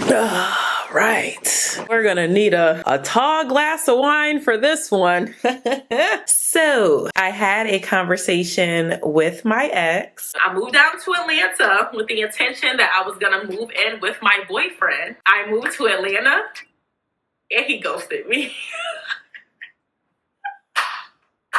Right. We're gonna need a tall glass of wine for this one. So I had a conversation with my ex. I moved down to Atlanta with the intention that I was gonna move in with my boyfriend. I moved to Atlanta and he ghosted me.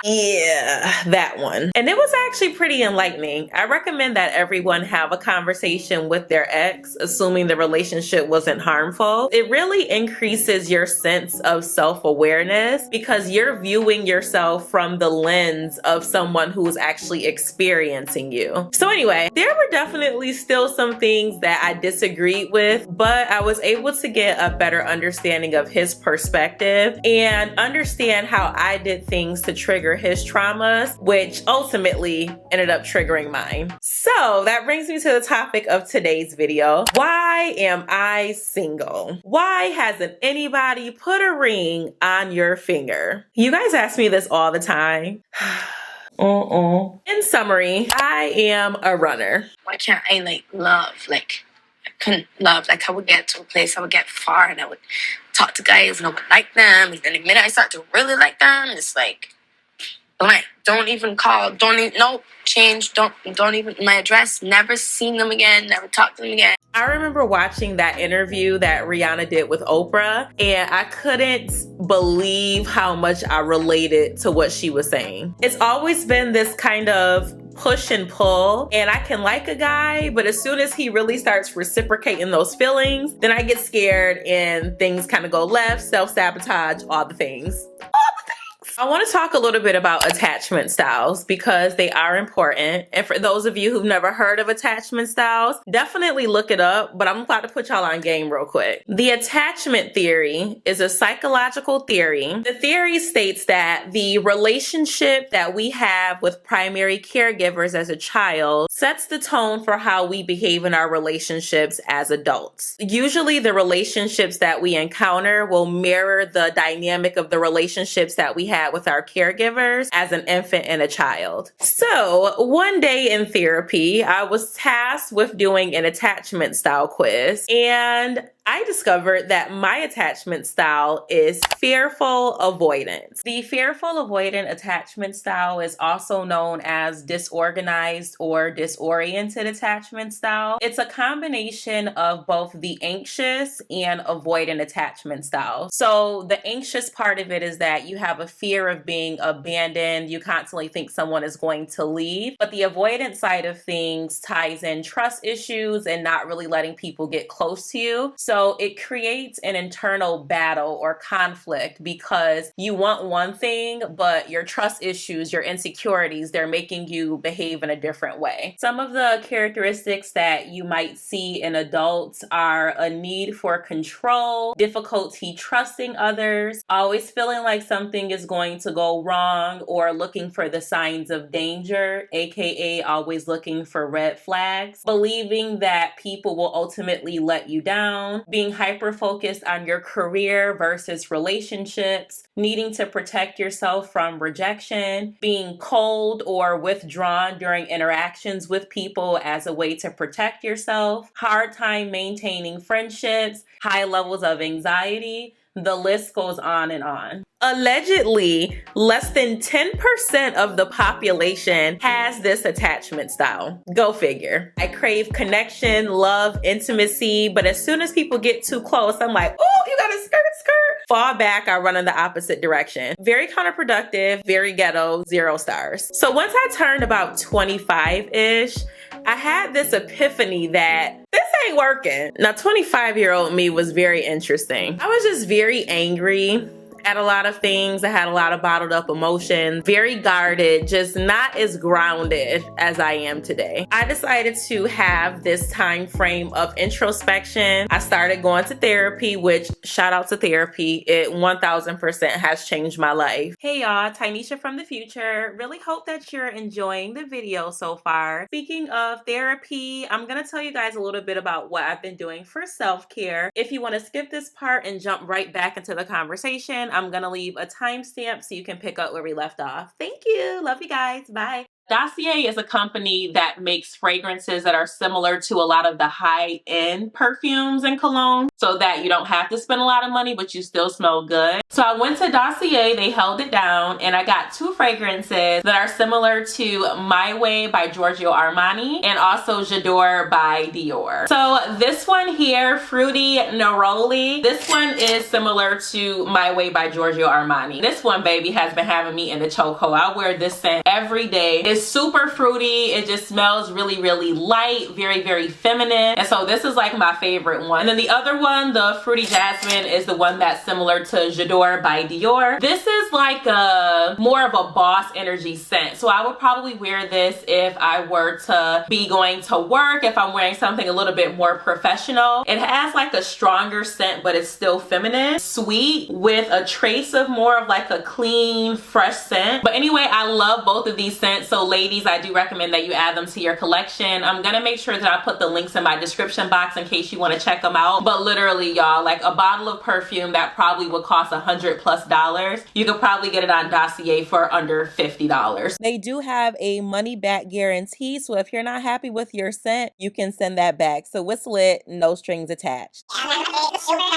Yeah, that one. And it was actually pretty enlightening. I recommend that everyone have a conversation with their ex, assuming the relationship wasn't harmful. It really increases your sense of self-awareness because you're viewing yourself from the lens of someone who's actually experiencing you. So anyway, there were definitely still some things that I disagreed with, but I was able to get a better understanding of his perspective and understand how I did things to trigger his traumas, which ultimately ended up triggering mine. So that brings me to the topic of today's video. Why am I single? Why hasn't anybody put a ring on your finger? You guys ask me this all the time. In summary, I am a runner. Why can't I love? I couldn't love. I would get to a place, I would get far, and I would talk to guys, and I would like them. And then the minute I start to really like them, it's like, blank. Don't even call. Don't even, nope, change. Don't even, my address, never seen them again, never talked to them again. I remember watching that interview that Rihanna did with Oprah, and I couldn't believe how much I related to what she was saying. It's always been this kind of push and pull, and I can like a guy, but as soon as he really starts reciprocating those feelings, then I get scared and things kind of go left, self-sabotage, all the things. I want to talk a little bit about attachment styles because they are important. And for those of you who've never heard of attachment styles, definitely look it up, but I'm about to put y'all on game real quick. The attachment theory is a psychological theory. The theory states that the relationship that we have with primary caregivers as a child sets the tone for how we behave in our relationships as adults. Usually the relationships that we encounter will mirror the dynamic of the relationships that we had with our caregivers as an infant and a child. So one day in therapy, I was tasked with doing an attachment style quiz, and I discovered that my attachment style is fearful avoidant. The fearful avoidant attachment style is also known as disorganized or disoriented attachment style. It's a combination of both the anxious and avoidant attachment style. So the anxious part of it is that you have a fear of being abandoned. You constantly think someone is going to leave. But the avoidant side of things ties in trust issues and not really letting people get close to you. So it creates an internal battle or conflict because you want one thing, but your trust issues, your insecurities, they're making you behave in a different way. Some of the characteristics that you might see in adults are a need for control, difficulty trusting others, always feeling like something is going to go wrong, or looking for the signs of danger, aka always looking for red flags, believing that people will ultimately let you down, being hyper-focused on your career versus relationships, needing to protect yourself from rejection, being cold or withdrawn during interactions with people as a way to protect yourself, hard time maintaining friendships, high levels of anxiety. The list goes on and on. Allegedly, less than 10% of the population has this attachment style. Go figure. I crave connection, love, intimacy, but as soon as people get too close, I'm like, oh, you got a skirt. Fall back, I run in the opposite direction. Very counterproductive, very ghetto, 0 stars. So once I turned about 25-ish, I had this epiphany that this ain't working. Now, 25-year-old me was very interesting. I was just very angry at a lot of things. I had a lot of bottled up emotions, very guarded, just not as grounded as I am today. I decided to have this time frame of introspection. I started going to therapy, which shout out to therapy. It 1000% has changed my life. Hey y'all, Tynesha from the future. Really hope that you're enjoying the video so far. Speaking of therapy, I'm gonna tell you guys a little bit about what I've been doing for self-care. If you want to skip this part and jump right back into the conversation, I'm gonna leave a timestamp so you can pick up where we left off. Thank you. Love you guys. Bye. DOSSIER is a company that makes fragrances that are similar to a lot of the high-end perfumes and cologne. so that you don't have to spend a lot of money, but you still smell good. So I went to Dossier, they held it down, and I got 2 fragrances that are similar to My Way by Giorgio Armani and also J'adore by Dior. So this one here, Fruity Neroli, this one is similar to My Way by Giorgio Armani. This one, baby, has been having me in the chokehold. I wear this scent every day. It's super fruity. It just smells really, really light, very, very feminine. And so this is like my favorite one. And then the other one, the Fruity Jasmine, is the one that's similar to J'adore by Dior. This is like a more of a boss energy scent. So I would probably wear this if I were to be going to work, if I'm wearing something a little bit more professional. It has like a stronger scent, but it's still feminine, sweet, with a trace of more of like a clean, fresh scent. But anyway, I love both of these scents. So ladies, I do recommend that you add them to your collection. I'm gonna make sure that I put the links in my description box in case you want to check them out. But literally, y'all, like a bottle of perfume that probably would cost $100+, you could probably get it on Dossier for under $50. They do have a money back guarantee, so if you're not happy with your scent, you can send that back. So it's lit, no strings attached.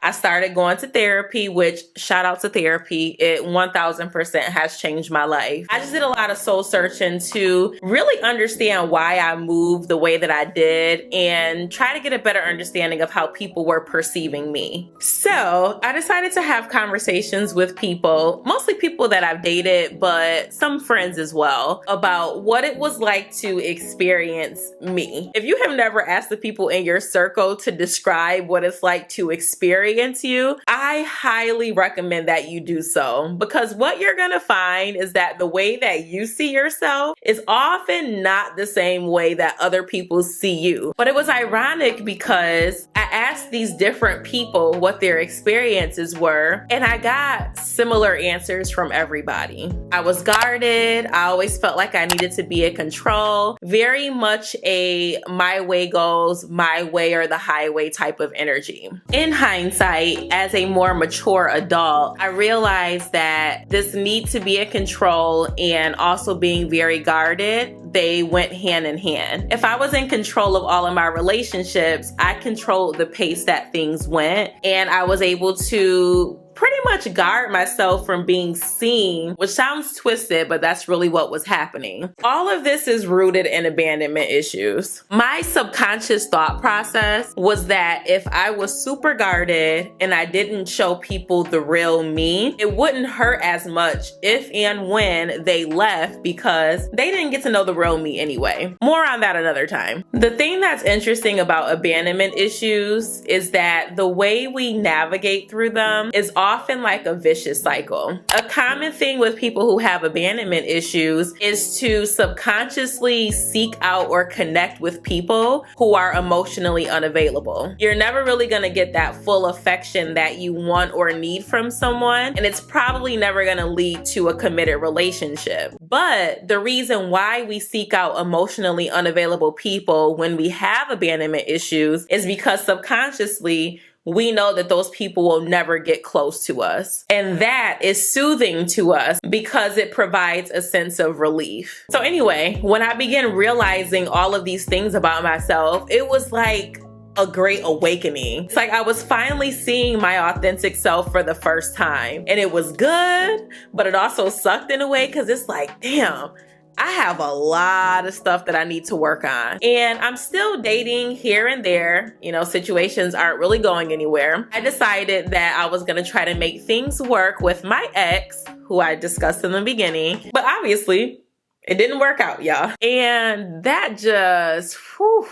I started going to therapy, which shout out to therapy. It 1000% has changed my life. I just did a lot of soul searching to really understand why I moved the way that I did and try to get a better understanding of how people were perceiving me. So I decided to have conversations with people, mostly people that I've dated, but some friends as well, about what it was like to experience me. If you have never asked the people in your circle to describe what it's like to experience you, I highly recommend that you do so, because what you're gonna find is that the way that you see yourself is often not the same way that other people see you. But it was ironic because I asked these different people what their experiences were, and I got similar answers from everybody. I was guarded. I always felt like I needed to be in control. Very much a my way goes, my way or the highway type of energy. In hindsight, as a more mature adult, I realized that this need to be in control and also being very guarded, they went hand in hand. If I was in control of all of my relationships, I controlled the pace that things went, and I was able to pretty much guard myself from being seen, which sounds twisted, but that's really what was happening. All of this is rooted in abandonment issues. My subconscious thought process was that if I was super guarded and I didn't show people the real me, it wouldn't hurt as much if and when they left because they didn't get to know the real me anyway. More on that another time. The thing that's interesting about abandonment issues is that the way we navigate through them is often like a vicious cycle. A common thing with people who have abandonment issues is to subconsciously seek out or connect with people who are emotionally unavailable. You're never really going to get that full affection that you want or need from someone, and it's probably never going to lead to a committed relationship. But the reason why we seek out emotionally unavailable people when we have abandonment issues is because subconsciously we know that those people will never get close to us. And that is soothing to us because it provides a sense of relief. So anyway, when I began realizing all of these things about myself, it was like a great awakening. It's like I was finally seeing my authentic self for the first time. And it was good, but it also sucked in a way because it's like, damn, I have a lot of stuff that I need to work on. And I'm still dating here and there. You know, situations aren't really going anywhere. I decided that I was going to try to make things work with my ex, who I discussed in the beginning. But obviously, it didn't work out, y'all. And that just, whew,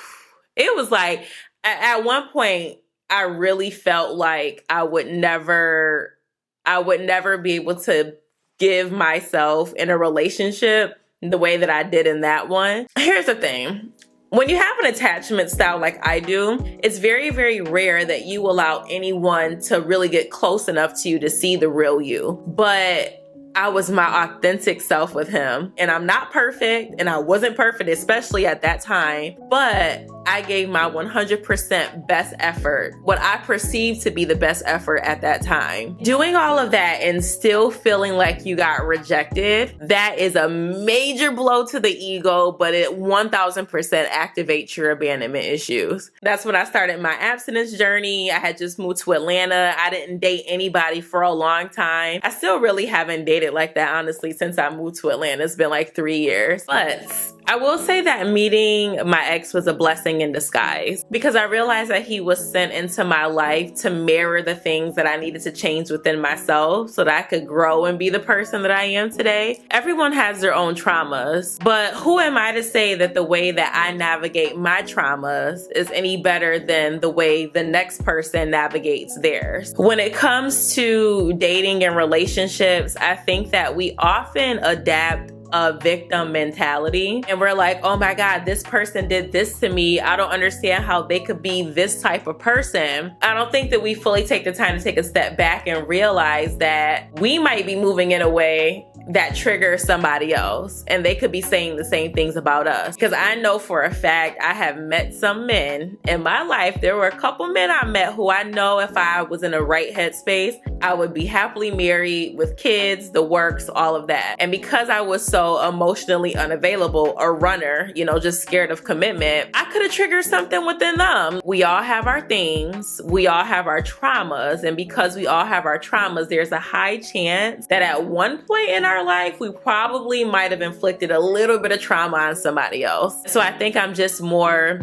it was like, at one point, I really felt like I would never be able to give myself in a relationship the way that I did in that one. Here's the thing. When you have an attachment style like I do, it's very, very rare that you allow anyone to really get close enough to you to see the real you. But I was my authentic self with him, and I'm not perfect, and I wasn't perfect, especially at that time, but I gave my 100% best effort, what I perceived to be the best effort at that time. Doing all of that and still feeling like you got rejected, that is a major blow to the ego, but it 1000% activates your abandonment issues. That's when I started my abstinence journey. I had just moved to Atlanta. I didn't date anybody for a long time. I still really haven't dated like that, honestly, since I moved to Atlanta. It's been like 3 years. But I will say that meeting my ex was a blessing in disguise, because I realized that he was sent into my life to mirror the things that I needed to change within myself so that I could grow and be the person that I am today. Everyone has their own traumas, but who am I to say that the way that I navigate my traumas is any better than the way the next person navigates theirs? When it comes to dating and relationships, I think that we often adapt a victim mentality, and we're like, oh my God, this person did this to me. I don't understand how they could be this type of person. I don't think that we fully take the time to take a step back and realize that we might be moving in a way that triggers somebody else, and they could be saying the same things about us. Because I know for a fact, I have met some men in my life. There were a couple men I met who I know if I was in a right headspace, I would be happily married with kids, the works, all of that. And because I was so emotionally unavailable, a runner, just scared of commitment, I could have triggered something within them. We all have our things. We all have our traumas. And because we all have our traumas, there's a high chance that at one point in our life, we probably might have inflicted a little bit of trauma on somebody else. So I think I'm just more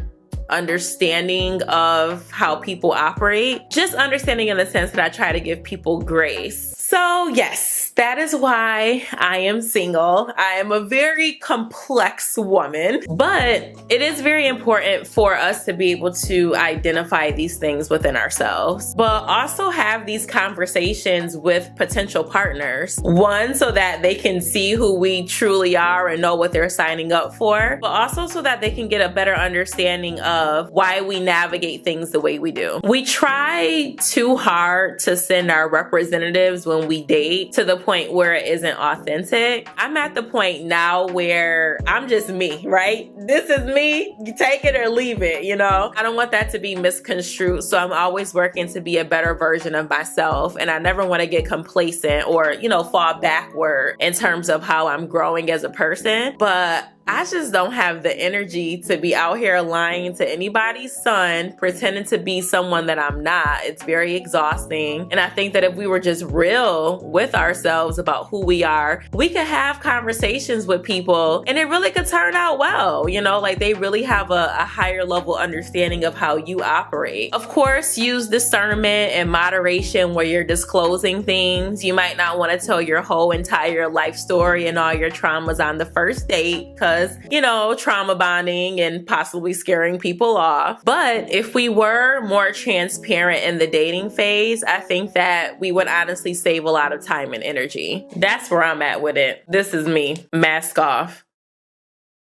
understanding of how people operate, just understanding in the sense that I try to give people grace. So yes, that is why I am single. I am a very complex woman, but it is very important for us to be able to identify these things within ourselves, but also have these conversations with potential partners. One, so that they can see who we truly are and know what they're signing up for, but also so that they can get a better understanding of why we navigate things the way we do. We try too hard to send our representatives when we date to the point where it isn't authentic. I'm at the point now where I'm just me, right? This is me. You take it or leave it, I don't want that to be misconstrued. So I'm always working to be a better version of myself. And I never want to get complacent or, fall backward in terms of how I'm growing as a person. But I just don't have the energy to be out here lying to anybody's son, pretending to be someone that I'm not. It's very exhausting. And I think that if we were just real with ourselves about who we are, we could have conversations with people and it really could turn out well. Like they really have a higher level understanding of how you operate. Of course, use discernment and moderation where you're disclosing things. You might not want to tell your whole entire life story and all your traumas on the first date, because trauma bonding and possibly scaring people off. But if we were more transparent in the dating phase, I think that we would honestly save a lot of time and energy. That's where I'm at with it. This is me. Mask off.